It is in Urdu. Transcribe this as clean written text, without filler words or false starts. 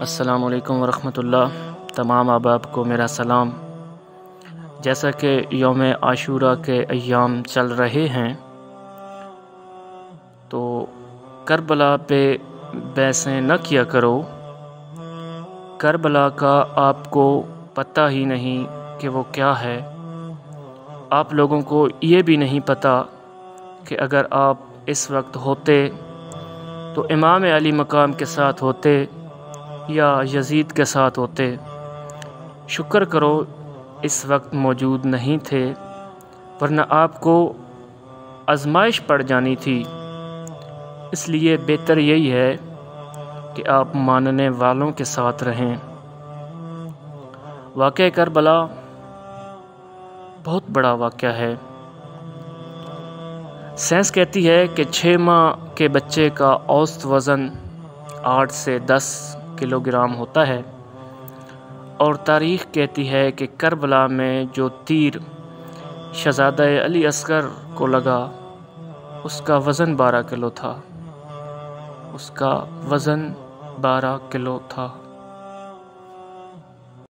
السلام علیکم ورحمۃ اللہ۔ تمام احباب کو میرا سلام۔ جیسا کہ یوم عاشورہ کے ایام چل رہے ہیں تو کربلا پہ بحثیں نہ کیا کرو۔ کربلا کا آپ کو پتہ ہی نہیں کہ وہ کیا ہے۔ آپ لوگوں کو یہ بھی نہیں پتہ کہ اگر آپ اس وقت ہوتے تو امام علی مقام کے ساتھ ہوتے یا یزید کے ساتھ ہوتے۔ شکر کرو اس وقت موجود نہیں تھے، ورنہ آپ کو آزمائش پڑ جانی تھی۔ اس لیے بہتر یہی ہے کہ آپ ماننے والوں کے ساتھ رہیں۔ واقعہ کربلا بہت بڑا واقعہ ہے۔ سائنس کہتی ہے کہ 6 ماہ کے بچے کا اوسط وزن 8 سے 10 کلو گرام ہوتا ہے، اور تاریخ کہتی ہے کہ کربلا میں جو تیر شہزادہ علی اصغر کو لگا اس کا وزن 12 کلو تھا۔